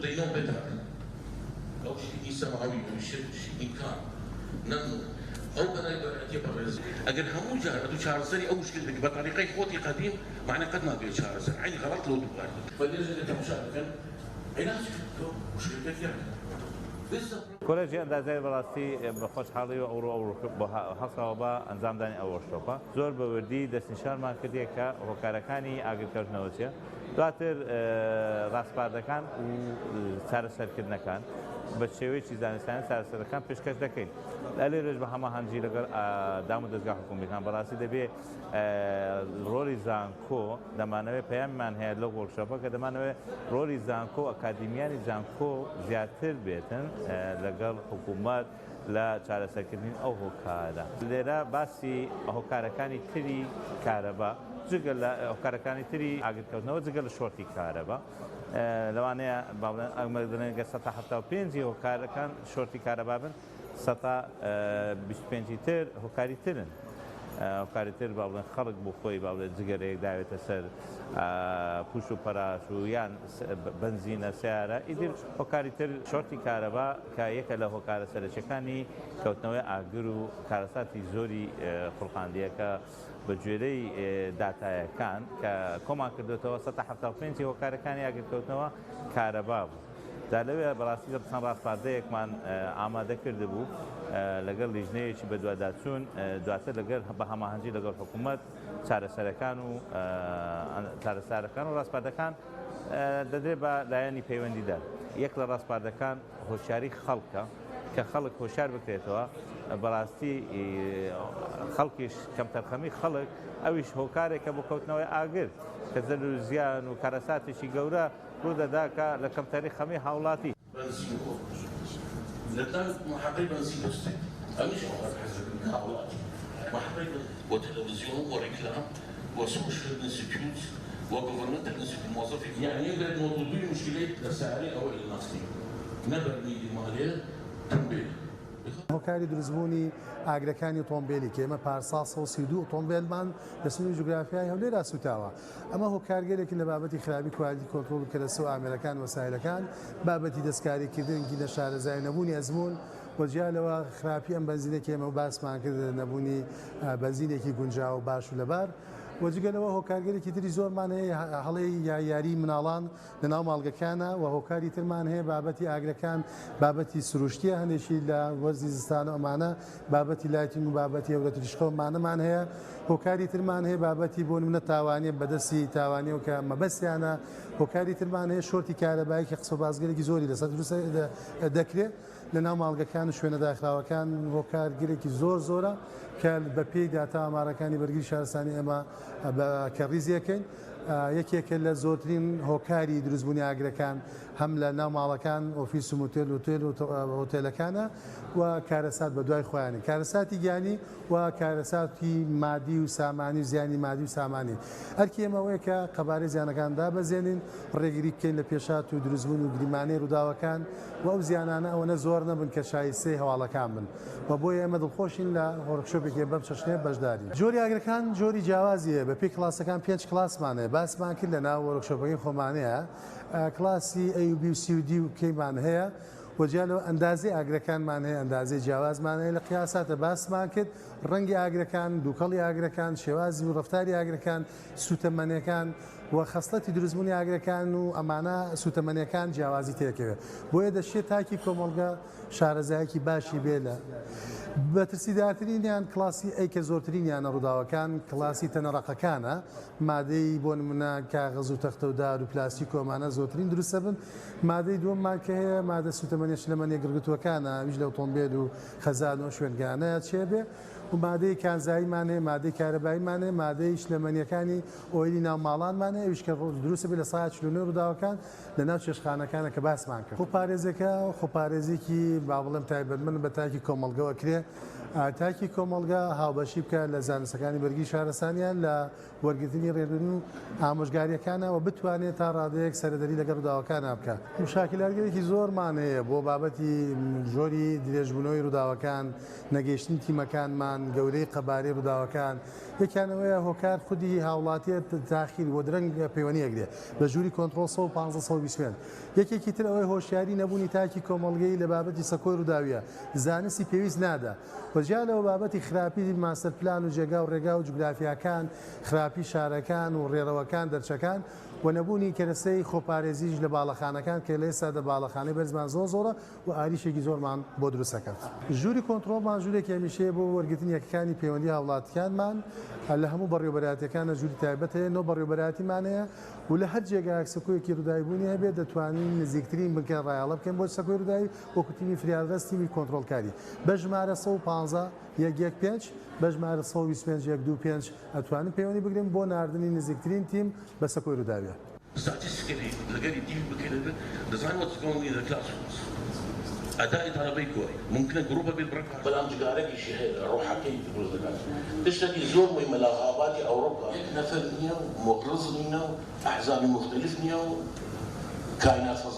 لينو بدر او شيء سماوي او شيء امكان نمو او بنا اعتبر اگر همو جار ادو شارسري او مشكلتك بطريقه خوتي قديم معنى قد ما بي شارسر عين غلط لو دوار فليجي مشاركا علاج مشكلتك يعني کۆلێژی ئەندازیاری بەڕاستی بە خۆشحاڵی و ئەوڕۆ بە هەڵسەوە بە ئەنجامدانی ئەو وەرکشۆپە زۆر بە وردی دەستنیشانمان کردێ کە هۆکارەکانی ئاگرکردنەوە چیە دواتر ڕاستپاردەکان و چارەسەرکردنەکان بە شێوەیەکی زانستانی چارەسەرەکان پێشکەش دەکەین لە لێرەش بە هەماهەنگی لەگەڵ دام و دەستگا حکوومیەکان بەڕاستی دەبێت ڕۆلی زانکۆ دەمانەوێت پەیامیمان هەیە لەو وەرکشۆپە کە دەمانەوێت ڕۆلی زانکۆ ئەکادیمیانی زانکۆ زیاتر بێتن لەگەڵ حکوومەت لە چارەسەرکردنی ئەو هۆکارە لێرە باسی هۆکارەکانی تری کارەبا جگەل لە هۆکارەکانی تری ئاگرکردنەوە جگەل لە شۆرتی کارەبا لەوانەیە ئەمەگە 1970 هۆکارەکان شۆرتی کارەبا بن 125 تر هۆکاری ترن هۆکاری تر با بڵێن خەڵک بۆ خۆی با بڵێن جگەرەیەک داوێتە سەر پوش و پەراش و یان بنزینە سیارە ئیتر هۆکاری تر شۆرتی کارەبا کە یەکە لە هۆکارە سەرچەکانی کەوتنەوەی ئاگر و کارەساتی زۆری خوڵقاندیەکە بە گوێرەی داتایەکان کە کۆمان کردوێتەوە 175 هۆکارەکانی ئاگرکەوتنەوە کارەبا بوو. دا لەوێ بەڕاستی چەند ڕاستپاردەیەکمان ئامادە کرده بوو لەگەڵ لیژنەیەکی بە دوواداچوون دواتر لەگەڵ بە هەماهەنگی لەگەڵ حکوومەت چارەسەرەکان و ڕاستپاردەکان دەدرێت بە لایەنی پەیوەندیدار یەک لە ڕاستپاردەکان هۆشیاری خەڵکە کە خەڵک هۆشیار بکرێتەوە بەڕاستی خەڵکیش کەمتەرخەمی خەڵک ئەویش هۆکارێکە بۆ کەوتنەوەی ئاگر کە زەر و زیان و کارەساتێکی گەورە ڕوو دەدا کە لە کەمتەری خەمی هاوڵاتی محقق بنزين بستي مش حزب هؤلاء محقق وتلفزيون وريكلام وسوشيال انستيتيوت وجوفرمنتال انستيتيوت موظفين يعني يقدر موجودين مشكلات لسعري او النقدي نبر ميدي ماليه تنبيه هۆکاری دروستبوونی ئاگرەکانی تۆمبیلی کە ئێمە پارسا 132 تۆمبیلمان لە سنووری جوگرافیای هەولێرا سوتاوە ئەمە هۆکارگەرێکی لە بابەتی خراپی کوالیتی کۆنتڕۆڵ کە لەسەر ئامێرەکان وەسایلەکان بابەتی دەستکاریکردنی لە شارەزای نەبوونی ئەزمون وەجیالەوە خراپی ئەم بەنزینێکی ئێمە باسمان کرد نەبوونی بەنزینێکی گونجاو و باش و لەبار وەجگەلەوە هۆکارگەرێکی تری زۆرمان هەیە هەڵەی یاری مناڵان لەناو ماڵگەکانە و هۆکاری ترمان هەیە بابەتی ئاگرەکان بابەتی سروشتیە هەندێکی لە وەرزی زستان و ئەمانە بابەتی لایتنگ و بابەتی ئەورە تریشقەومانەمان هەیە هۆکاری ترمان هەیە بابەتی بۆ منە تاوانیە بەدەستی تاوانیە و کە مەبەستیانە هۆکاری ترمان هەیە شۆرتی کارەبایی کە قسە بازگەرێکی زۆری لەسەر دروست دەکرێت لەناو ماڵگەکان و شوێنە داخراوەکان هۆکارگرێکی زۆرە کە بە پێی داتا ئامارەکانی بەرگری شارستانی ئێمە کە ڕیزیەکەین یەکێکە لە زۆرترین هۆکاری دروستبوونی ئاگرەکان هەم لە ناو ماڵەکان ئۆفیس و مۆتێل و هۆتێلەکانە و کارەسات بە دوای خۆیانی کارەساتی گیانی و کارەساتی مادی و سامانی و زیانی مادی و سامانی ئەرکی ئێمەوەیە کە قەبارەی زیانەکان دابەزێنین ڕێگری بکەین لە پێشات و دروستبوون و گریمانەی ڕووداوەکان و ئەو زیانانە ئەوەنە زۆر نەبن کە شایستەی هەواڵەکان بن و بۆیە ئێمە دڵخۆشین لە هۆرکشۆپێکی بەم چەشنەیە بەشداری جۆری ئاگرەکان جۆری جیاوازیە بە پێی کلاسەکان 5 کلاسمانەیە باسمان کرد لە ناو وەرکشۆپەکەی خۆمانەیە کلاسی ئەیوبی و سیودی و کەیمان هەیە وەجیالەوە ئەندازی ئاگرەکانمان هەیە ئەندازی جیاوازمان هەیە لە قیاساتە باسمان کرد ڕەنگی ئاگرەکان دووکەڵی ئاگرەکان شێوازی و ڕەفتاری ئاگرەکان سوتەمەنیەکان و خەسڵەتی دروستبوونی ئاگرەکان و ئەمانە سوتەمەنیەکان جیاوازی تێکەوێت بۆیە دەشێت تاکی کۆمەڵگە شارەزایەکی باشی بێ لە بەترسیدارترینیان کلاسی ئەیکە زۆرترینیانە ڕووداوەکان کلاسی تەنەڕەقەکانە مادەی بۆ نمونە کاغەز و تەختە و دار و پلاستیک و ئەمانە زۆرترین دروستە بن مادەی دووەممان کە هەیە مادە سوتەمەنیە شلەمەنیە گرگتووەکانە ویش لە ئۆتۆمبیل و خەزانەوە شوێنگانەیە چێ بێ و مادەی کانزاییمان هەیە مادەی کارەباییمان هەیە مادەی شلەمەنیەکانی ئۆیلی ناو ماڵانمان هەیە ویش کە دروستە بێت لە ساعت 49 ڕووداوەکان لە ناو چێشتخانەکانە کە باسمان کرد خۆپارێزەکە خۆپارێزێکی با بڵێم تایبەتمەند بە تاکی کۆمەڵگەوە کرێ تاکی کۆمەڵگا هاوبەشی بکات لە زانستەکانی بەرگی شارستانیان لە وەرگرتنی ڕێبردن و ئامۆژگاریەکانەوە بتوانێت تا ڕادەیەک سەردەری لەگەڵ ڕووداوەکان بکات. مشاکلاتگەرێکی زۆرمان هەیە بۆ بابەتی ژۆری درێژبوونەوەی ڕووداوەکان، نەگەیشتنی تیمەکانمان، گەورەی قەبارەی ڕووداوەکان. یەکیانەوەیە هۆکار خودی هاوڵاتیت تاخیر بۆ درەنگ پەیوەندیەکرێ بە ژووری کۆنتڕۆڵ 115 یەکێکی تر ئەوەی هۆشیاری نەبوونی تاکی کۆمەڵگەی لە بابەتی سەکۆی ڕووداویە زانستی پێویست نادا. وەجیا لەوە بابەتی خراپی ماستەر پلان و جێگا و ڕێگا و جوگرافیاکان، خراپی شارەکان و ڕێڕەوەکان دەرچەکان و نەبوونی کەرەسەی خۆپارێزیش لە باڵەخانەکان کە لە ئێستا باڵەخانەی بەرزمان زۆرە و ئاریشێکی زۆرمان بۆ دروستەکەات. ژووری کۆنتڕۆڵمان ژوورێکی هەمیشەیە بۆ وەرگرتن یەکەکانی پەیوەندی هاوڵاتیانمان لە هەموو بەڕێوەبەراتیەکانە ژووری تایبەت هەیە، نۆ بەڕێوەبەراتیمان هەیە و لە هەر جێگایەک سەکۆیەکی ڕووداویبوونی هەبێت دەتوانین نزیکترین بکەن ڕایاڵە بکەن بۆ سەکۆی ڕووداوی وەکو تیمی فریادرەست تیمی کۆنتڕۆڵکاری بە ژمارە 115 115 بە ژمارە 125 125 ئەتوانین پەیوەندی بگرین بۆ ناردنی نزیکترین تیم بە سەکۆی ڕووداویە. statistically لقالي تيم بكده design what's going in the classrooms اداء طلبي كويس ممكن جروبها بالبركه بلام جارك شيء روحك كيف بروزكاس تشتكي زور من ملاغابات اوروبا نفرنيا ومغرزنيا احزاب مختلفين كائنات